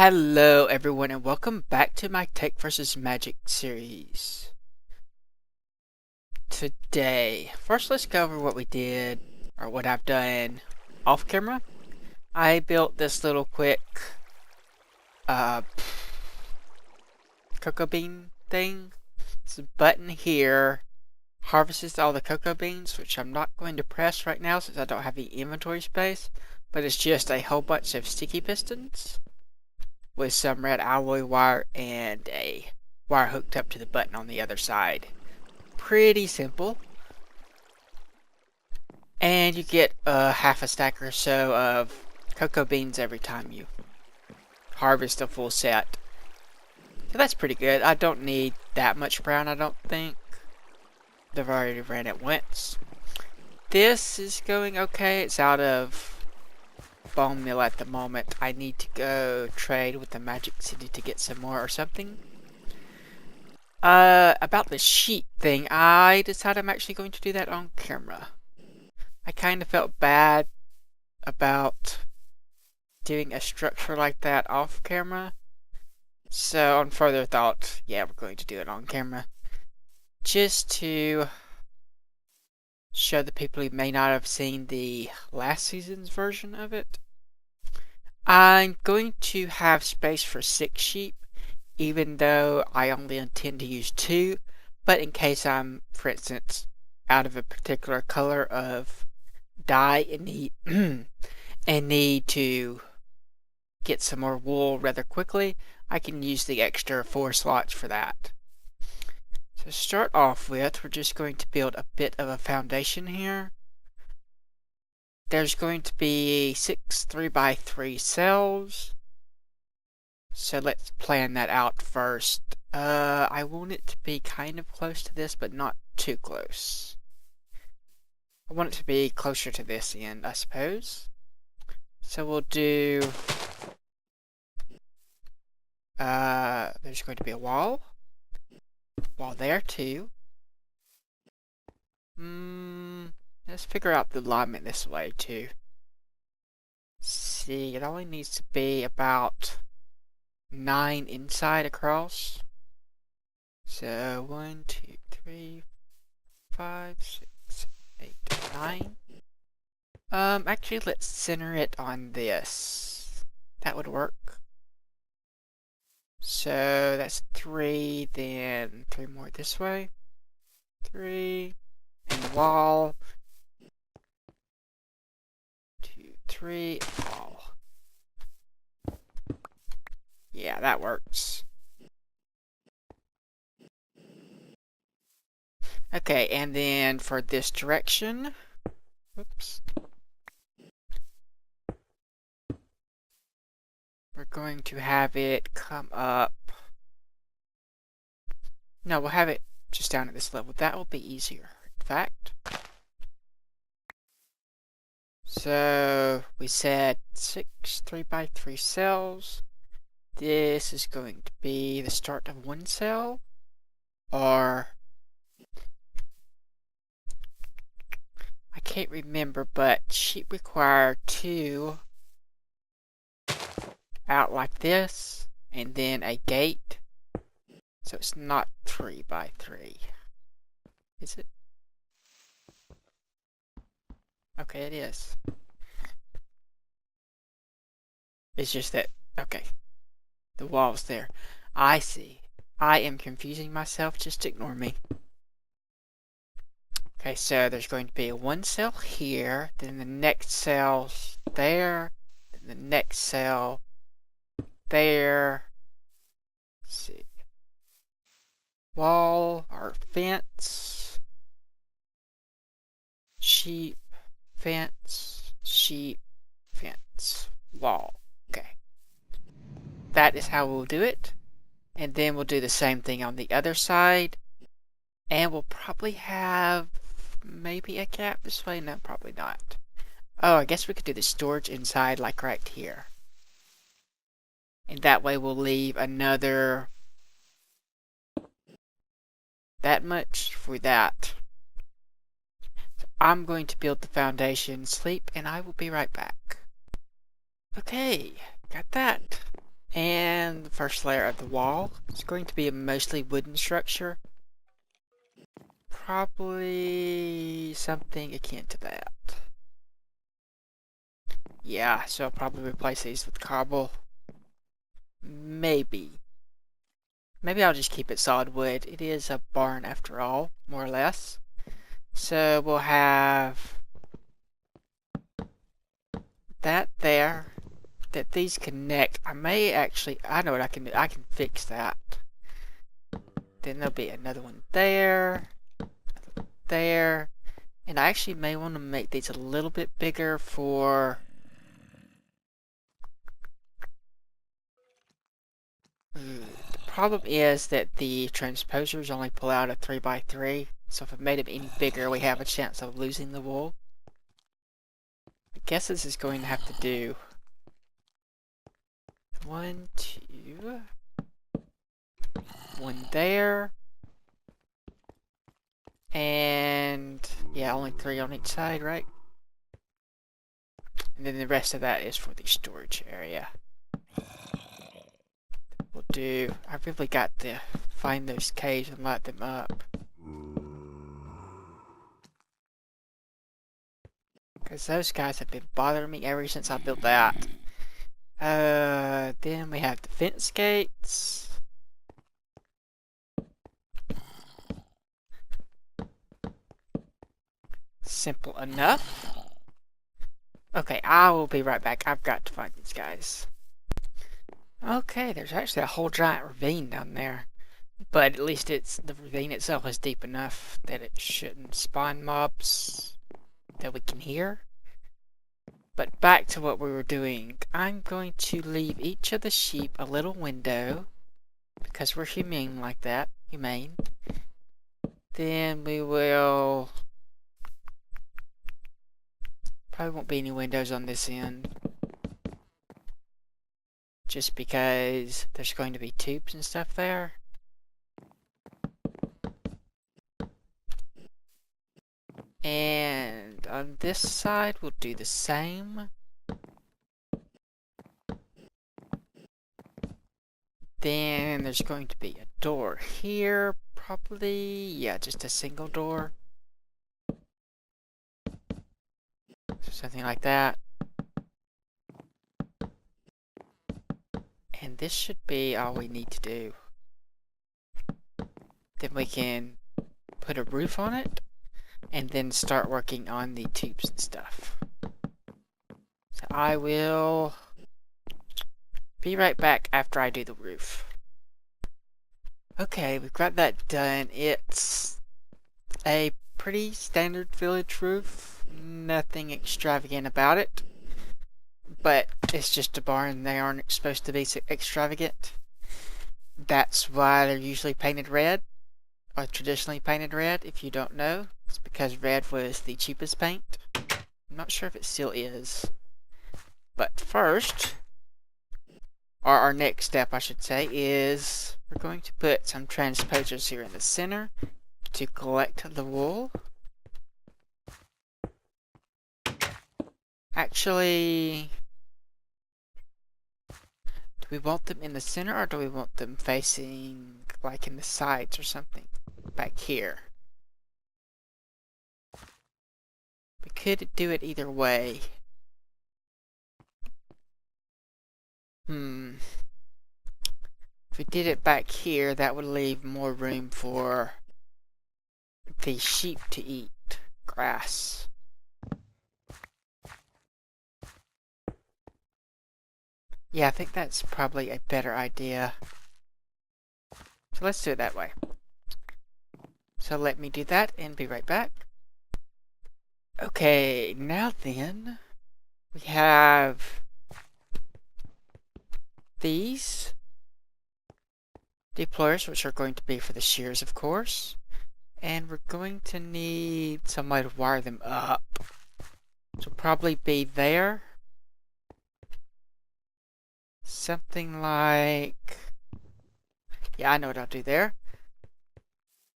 Hello everyone and welcome back to my Tech vs. Magic series. Today, first let's go over what we did, or what I've done off camera. I built this little quick cocoa bean thing. It's a button here, harvests all the cocoa beans, which I'm not going to press right now since I don't have any inventory space, but it's just a whole bunch of sticky pistons with some red alloy wire and a wire hooked up to the button on the other side. Pretty simple. And you get half a stack or so of cocoa beans every time you harvest a full set. So that's pretty good. I don't need that much brown, I don't think. I've already ran it once. This is going okay. It's out of bone meal at the moment. I need to go trade with the Magic City to get some more or something. About the sheet thing, I decided I'm actually going to do that on camera. I kind of felt bad about doing a structure like that off camera. So on further thought, yeah, we're going to do it on camera. Just to show the people who may not have seen the last season's version of it. I'm going to have space for 6 sheep, even though I only intend to use 2, but in case I'm, for instance, out of a particular color of dye and need to get some more wool rather quickly, I can use the extra 4 slots for that. So to start off with, we're just going to build a bit of a foundation here. There's going to be 6 3x3 cells. So let's plan that out first. I want it to be kind of close to this, but not too close. I want it to be closer to this end, I suppose. So we'll do... there's going to be a wall. Wall there too. Let's figure out the alignment this way too. See, it only needs to be about 9 inside across. So 1, 2, 3, 5, 6, 8, 9. Actually, let's center it on this. That would work. So that's 3, then 3 more this way. 3, and the wall. 2, 3, wall. Yeah, that works. Okay, and then for this direction, whoops, we're going to have it come up. No, we'll have it just down at this level. That will be easier, in fact. So we said 6 3x3 cells. This is going to be the start of 1 cell, or I can't remember, but sheep require 2 out like this, and then a gate. So it's not 3x3. Is it? Okay, it is. It's just that, okay, the wall's there. I see. I am confusing myself, just ignore me. Okay, so there's going to be 1 cell here, then the next cell there, then the next cell there. Let's see. Wall or fence. Sheep, fence, wall. Okay. That is how we'll do it. And then we'll do the same thing on the other side. And we'll probably have maybe a gap this way. No, probably not. Oh, I guess we could do the storage inside like right here. And that way we'll leave another that much for that. So I'm going to build the foundation, sleep, and I will be right back. Okay, got that. And the first layer of the wall is going to be a mostly wooden structure. Probably something akin to that. Yeah, so I'll probably replace these with cobble. Maybe. Maybe I'll just keep it solid wood. It is a barn after all, more or less. So we'll have that there. That these connect. I know what I can do. I can fix that. Then there'll be another one there. There. And I actually may want to make these a little bit bigger for... The problem is that the transposers only pull out a 3x3. So if I made them any bigger, we have a chance of losing the wool. I guess this is going to have to do 1, 2, 1 there, and yeah, only 3 on each side, right? And then the rest of that is for the storage area. We'll do... I really got to find those caves and light them up, because those guys have been bothering me ever since I built that. Then we have the fence gates. Simple enough. Okay, I will be right back. I've got to find these guys. Okay, there's actually a whole giant ravine down there. But at least the ravine itself is deep enough that it shouldn't spawn mobs that we can hear. But back to what we were doing. I'm going to leave each of the sheep a little window, because we're humane like that. Humane. Then we will... Probably won't be any windows on this end, just because there's going to be tubes and stuff there. And on this side, we'll do the same. Then there's going to be a door here, probably. Yeah, just a single door. Something like that. And this should be all we need to do. Then we can put a roof on it, and then start working on the tubes and stuff. So I will be right back after I do the roof. Okay, we've got that done. It's a pretty standard village roof. Nothing extravagant about it. But it's just a barn. They aren't supposed to be extravagant. That's why they're usually painted red, or traditionally painted red. If you don't know, it's because red was the cheapest paint. I'm not sure if it still is. But first, or our next step I should say, is we're going to put some transposers here in the center to collect the wool. Actually, do we want them in the center, or do we want them facing like in the sides or something back here? We could do it either way. If we did it back here, that would leave more room for the sheep to eat grass. Yeah, I think that's probably a better idea. So let's do it that way. So let me do that and be right back. Okay, now then, we have these deployers, which are going to be for the shears, of course. And we're going to need some way to wire them up. So probably be there. Something like... Yeah, I know what I'll do there.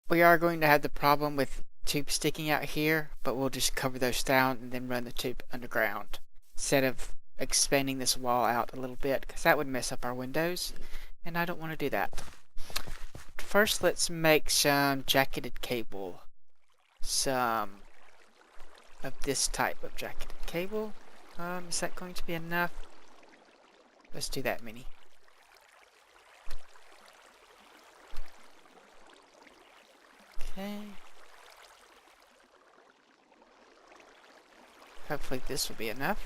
We are going to have the problem with tubes sticking out here, but we'll just cover those down and then run the tube underground, instead of expanding this wall out a little bit, because that would mess up our windows, and I don't want to do that. First, let's make some jacketed cable. Some of this type of jacketed cable. Is that going to be enough? Let's do that many. Okay. Hopefully this will be enough.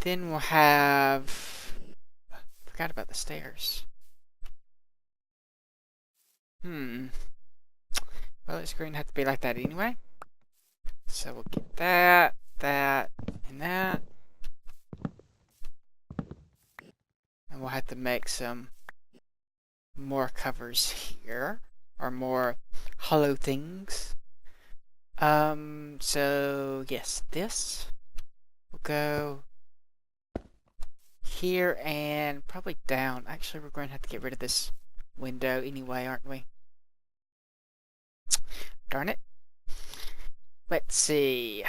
Then we'll have... Forgot about the stairs. Well, it's going to have to be like that anyway. So we'll get that, that, and that. And we'll have to make some more covers here, or more hollow things. So yes, this will go here and probably down. Actually, we're going to have to get rid of this window anyway, aren't we? Darn it. Let's see.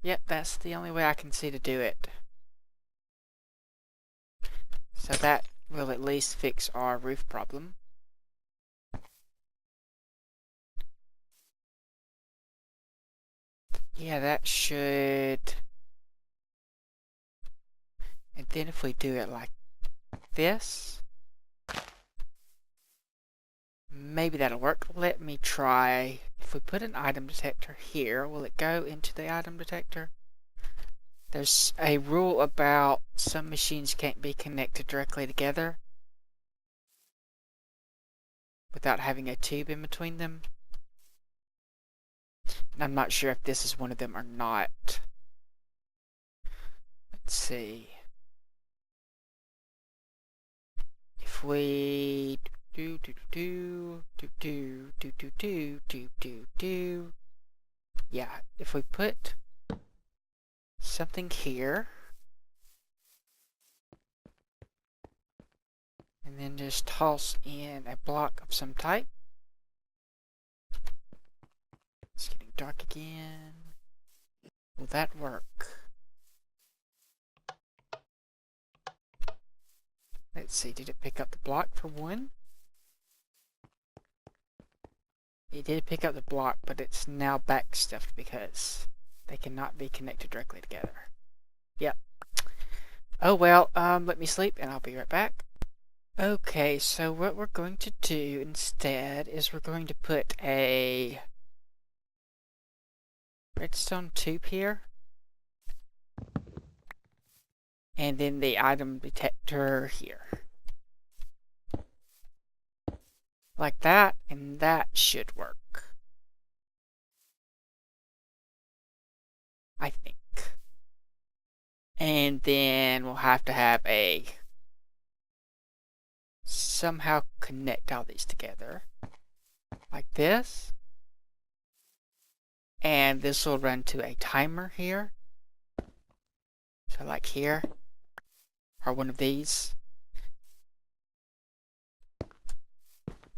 Yep, that's the only way I can see to do it. So that will at least fix our roof problem. Yeah, that should... And then if we do it like this, maybe that'll work. Let me try. If we put an item detector here, will it go into the item detector? There's a rule about some machines can't be connected directly together without having a tube in between them. And I'm not sure if this is one of them or not. Let's see. If we yeah, if we put something here and then just toss in a block of some type. It's getting dark again. Will that work? Let's see, did it pick up the block for one? It did pick up the block, but it's now back stuffed because they cannot be connected directly together. Yep. Oh well, let me sleep and I'll be right back. Okay, so what we're going to do instead is we're going to put a redstone tube here. And then the item detector here. Like that, and that should work. I think. And then we'll have to have a somehow connect all these together. Like this. And this will run to a timer here. So like here. Or one of these.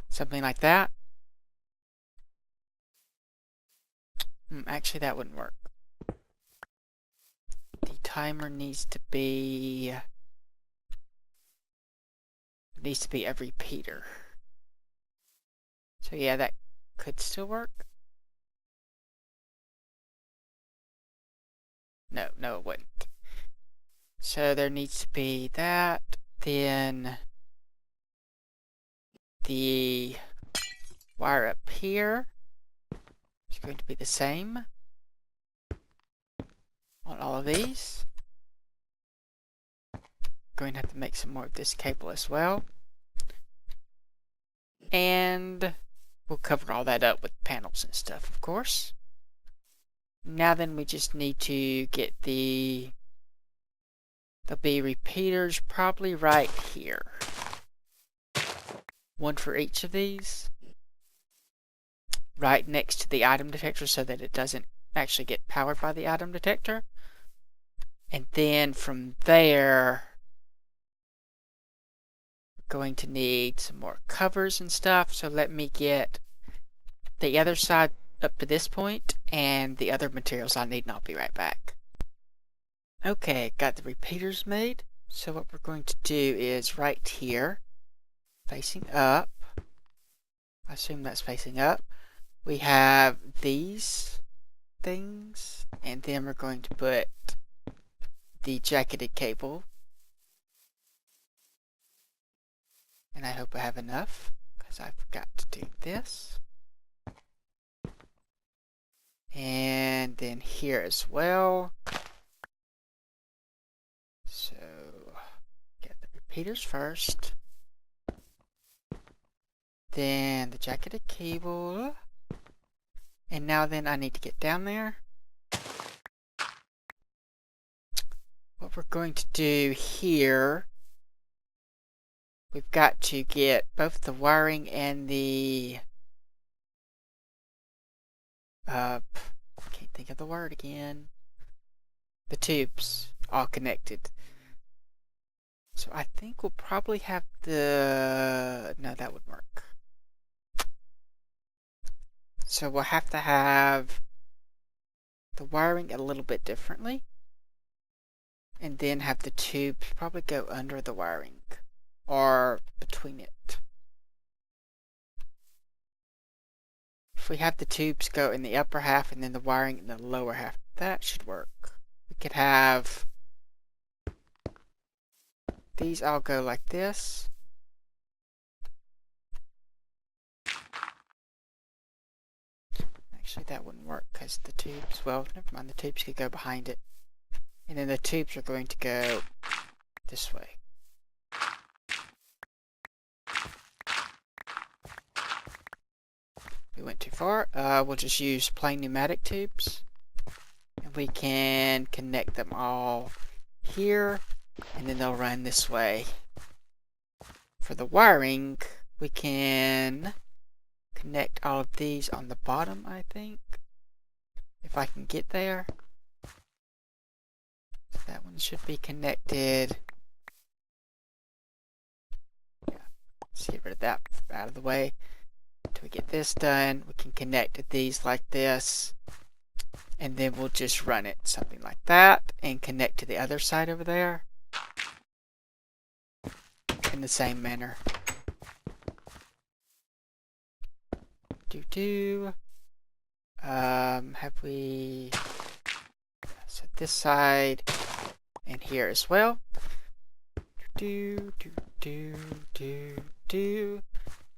Something like that. Actually, that wouldn't work. The timer needs to be a repeater. So yeah, that could still work. No, it wouldn't. So there needs to be that, then the wire up here is going to be the same on all of these. Going to have to make some more of this cable as well. And we'll cover all that up with panels and stuff, of course. Now then, we just need to get there'll be repeaters probably right here. One for each of these. Right next to the item detector so that it doesn't actually get powered by the item detector. And then from there, we're going to need some more covers and stuff. So let me get the other side up to this point, and the other materials I need, and I'll be right back. Okay, got the repeaters made. So what we're going to do is right here, facing up, I assume that's facing up, we have these things, and then we're going to put the jacketed cable. And I hope I have enough, because I forgot to do this. And then here as well. So, get the repeaters first. Then the jacketed cable. And now then I need to get down there. What we're going to do here, we've got to get both the wiring and the can't think of the word again. The tubes all connected. So I think we'll probably have the... No, that would work. So we'll have to have the wiring a little bit differently. And then have the tubes probably go under the wiring. Or between it. If we have the tubes go in the upper half and then the wiring in the lower half, that should work. We could have these all go like this. Actually, that wouldn't work because the tubes, well, never mind, the tubes could go behind it. And then the tubes are going to go this way. We went too far. We'll just use plain pneumatic tubes. And we can connect them all here. And then they'll run this way. For the wiring, we can connect all of these on the bottom, I think. If I can get there. So that one should be connected. Yeah. Let's get rid of that out of the way. Until we get this done, we can connect these like this. And then we'll just run it something like that. And connect to the other side over there. In the same manner. Have we... So this side and here as well.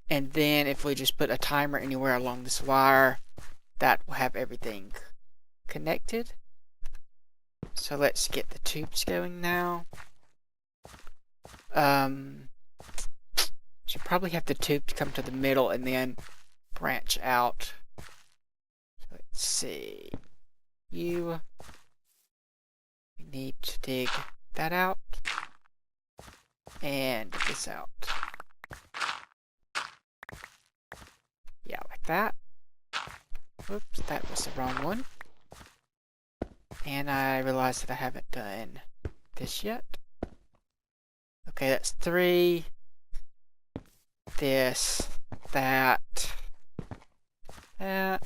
And then if we just put a timer anywhere along this wire, that will have everything connected. So let's get the tubes going now. Should probably have the tubes come to the middle and then branch out. So let's see. We need to dig that out and this out. Yeah, like that. Whoops, that was the wrong one. And I realized that I haven't done this yet. Okay, that's 3. This, that. I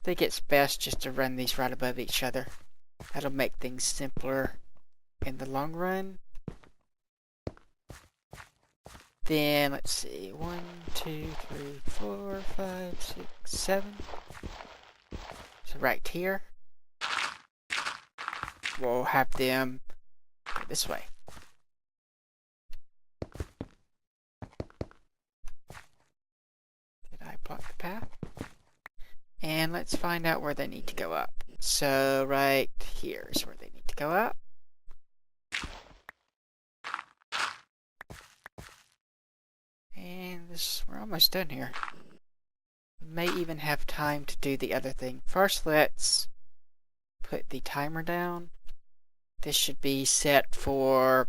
think it's best just to run these right above each other. That'll make things simpler in the long run. Then, let's see, 1, 2, 3, 4, 5, 6, 7. So right here, we'll have them go this way. Did I block the path? And let's find out where they need to go up. So right here is where they need to go up. And we're almost done here. We may even have time to do the other thing. First, let's put the timer down. This should be set for,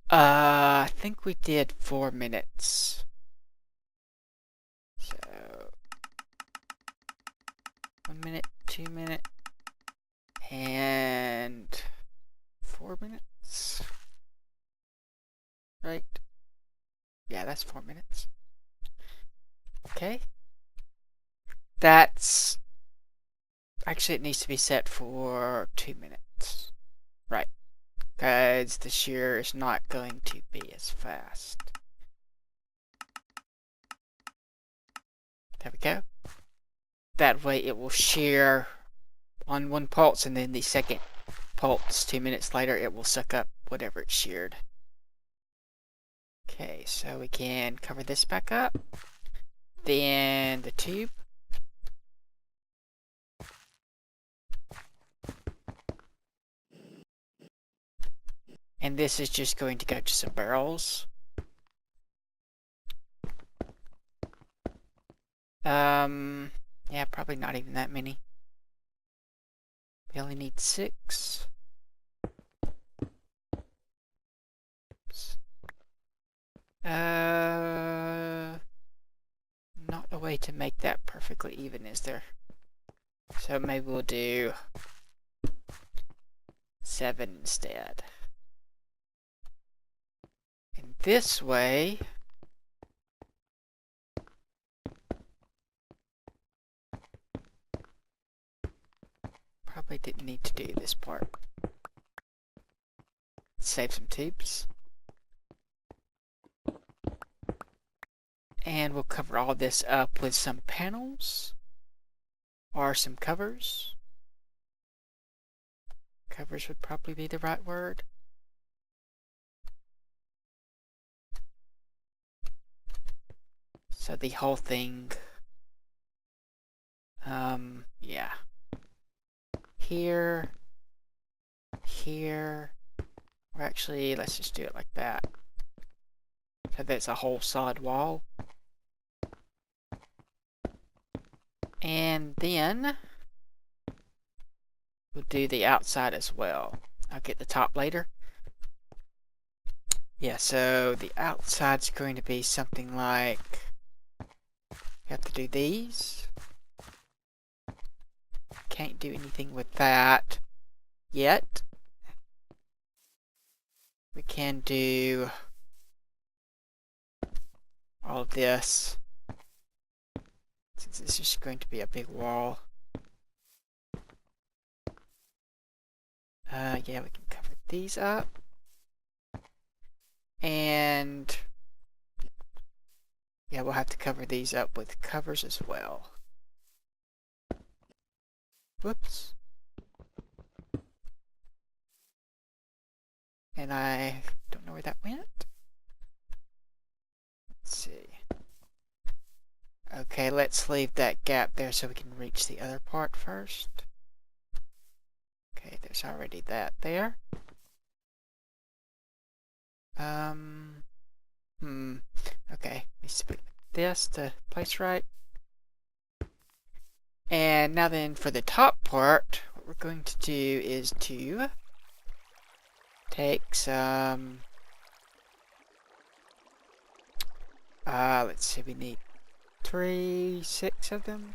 I think we did 4 minutes. So, 1 minute, 2 minute, and 4 minutes. Right? Yeah, that's 4 minutes. Okay. That's... Actually, it needs to be set for 2 minutes. Right. Because the shear is not going to be as fast. There we go. That way it will shear on one pulse, and then the second pulse 2 minutes later it will suck up whatever it sheared. Okay, so we can cover this back up. Then the tube. And this is just going to go to some barrels. Yeah, probably not even that many. We only need 6. Oops. Not a way to make that perfectly even, is there? So maybe we'll do 7 instead. And this way, probably didn't need to do this part. Save some tubes. And we'll cover all this up with some panels or some covers. Covers would probably be the right word. So the whole thing, yeah. Here, or actually, let's just do it like that. So that's a whole solid wall. And then we'll do the outside as well. I'll get the top later. Yeah, so the outside's going to be something like, you have to do these. Can't do anything with that yet. We can do all of this, since this is going to be a big wall. Yeah, we can cover these up. And yeah, we'll have to cover these up with covers as well. Whoops. And I don't know where that went. Let's see. Okay, let's leave that gap there so we can reach the other part first. Okay, there's already that there. Okay, let me split this to place right. And now then, for the top part, what we're going to do is to take some, let's see, we need 6 of them.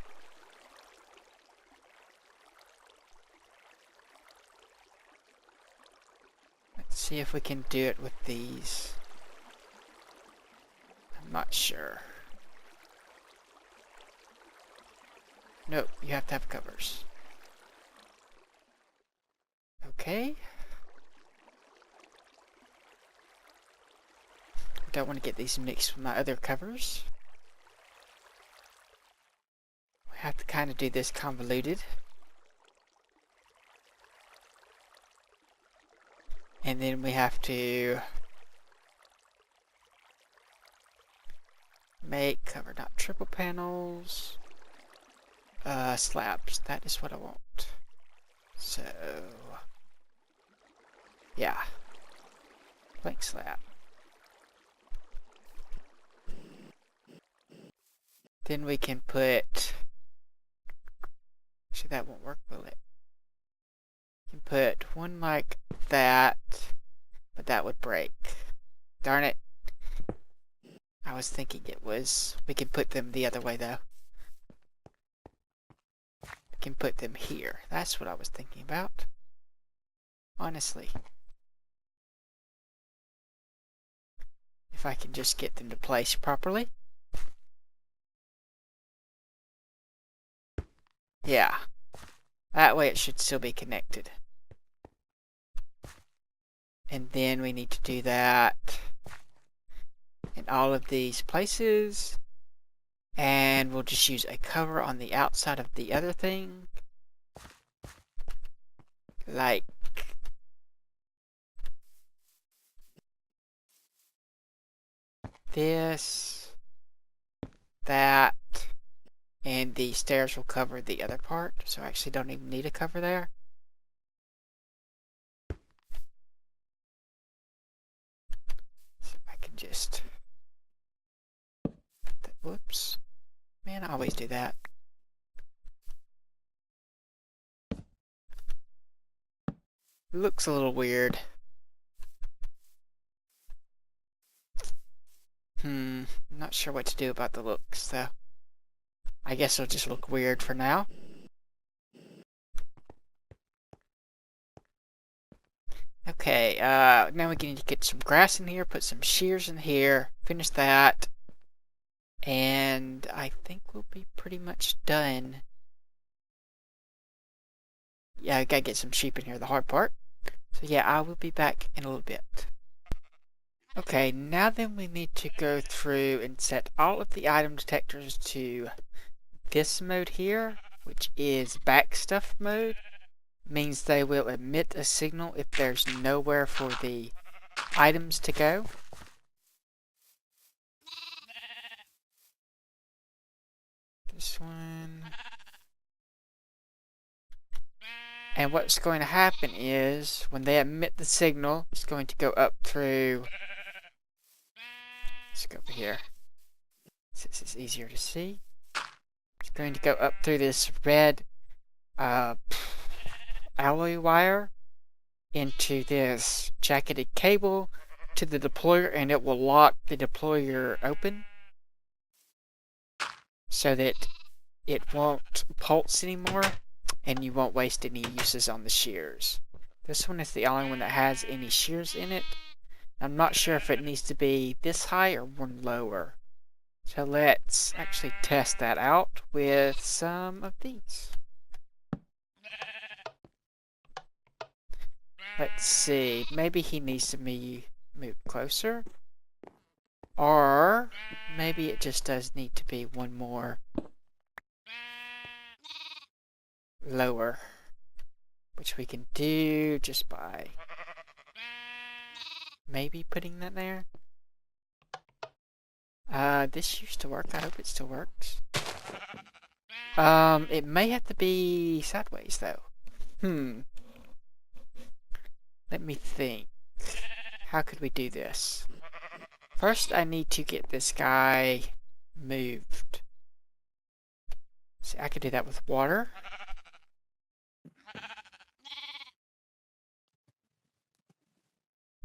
Let's see if we can do it with these. I'm not sure. Nope, you have to have covers. Okay. I don't want to get these mixed with my other covers. We have to kind of do this convoluted. And then we have to make cover dot triple panels. Slabs, that is what I want. So, yeah, blank slab. Then we can put, actually that won't work, will it? You can put one like that, but that would break. Darn it. I was thinking it was, we can put them the other way though. Can put them here. That's what I was thinking about. Honestly. If I can just get them to place properly. Yeah. That way it should still be connected. And then we need to do that in all of these places. And we'll just use a cover on the outside of the other thing. Like this, that, and the stairs will cover the other part. So I actually don't even need a cover there. So I can just... Whoops. Man, I always do that. Looks a little weird. Not sure what to do about the looks, though. I guess it'll just look weird for now. Okay, now we need to get some grass in here, put some shears in here, finish that, and I think we'll be pretty much done. Yeah, I gotta get some sheep in here, the hard part. So yeah, I will be back in a little bit. Okay, now then we need to go through and set all of the item detectors to this mode here, which is back stuff mode. Means they will emit a signal if there's nowhere for the items to go. This one. And what's going to happen is when they emit the signal, it's going to go up through... Let's go over here. This is easier to see. It's going to go up through this red alloy wire into this jacketed cable to the deployer, and it will lock the deployer open so that it won't pulse anymore and you won't waste any uses on the shears. This one is the only one that has any shears in it. I'm not sure if it needs to be this high or one lower. So let's actually test that out with some of these. Let's see, maybe he needs to be moved closer. Or maybe it just does need to be one more lower, which we can do just by maybe putting that there. This used to work. I hope it still works. It may have to be sideways though. Let me think. How could we do this? First, I need to get this guy moved. See, I could do that with water.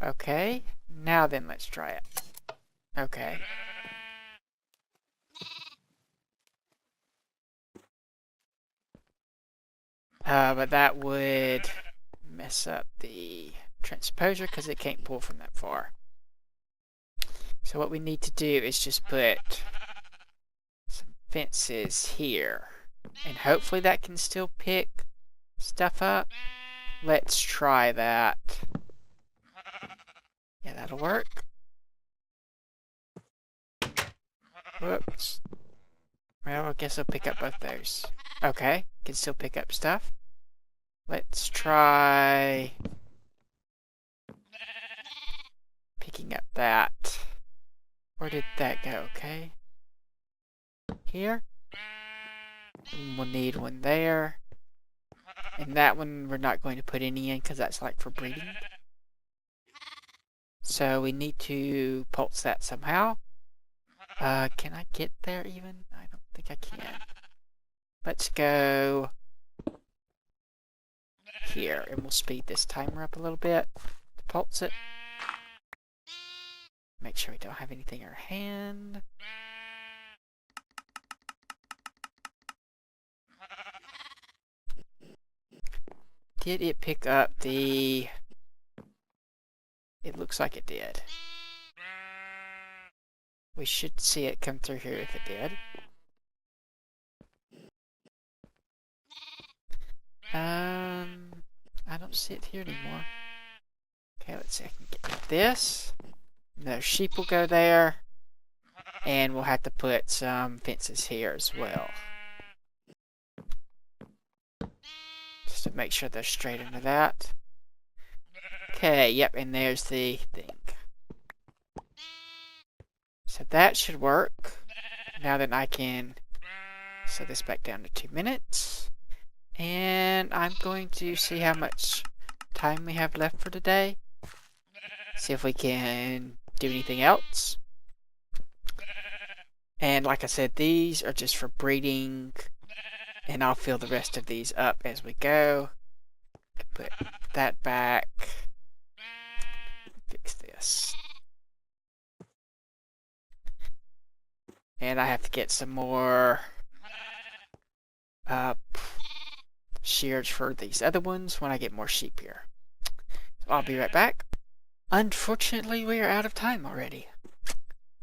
Okay, now then let's try it. Okay. But that would mess up the transposer because it can't pull from that far. So what we need to do is just put some fences here. And hopefully that can still pick stuff up. Let's try that. Yeah, that'll work. Whoops. Well, I guess I'll pick up both those. Okay, can still pick up stuff. Let's try picking up that. Where did that go? Okay. Here. And we'll need one there. And that one we're not going to put any in because that's like for breeding. So we need to pulse that somehow. Can I get there even? I don't think I can. Let's go here, and we'll speed this timer up a little bit to pulse it. Make sure we don't have anything in our hand. Did it pick up the... It looks like it did. We should see it come through here if it did. I don't see it here anymore. Okay, let's see. I can get this. The sheep will go there. And we'll have to put some fences here as well. Just to make sure they're straight into that. Okay, yep, and there's the thing. So that should work. Now then I can set this back down to 2 minutes. And I'm going to see how much time we have left for today. See if we can do anything else. And like I said, these are just for breeding. And I'll fill the rest of these up as we go. Put that back. Fix this. And I have to get some more shears for these other ones when I get more sheep here. So I'll be right back. Unfortunately, we are out of time already.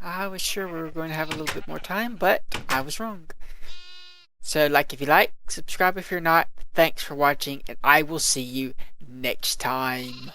I was sure we were going to have a little bit more time, but I was wrong. So like if you like, subscribe if you're not. Thanks for watching, and I will see you next time.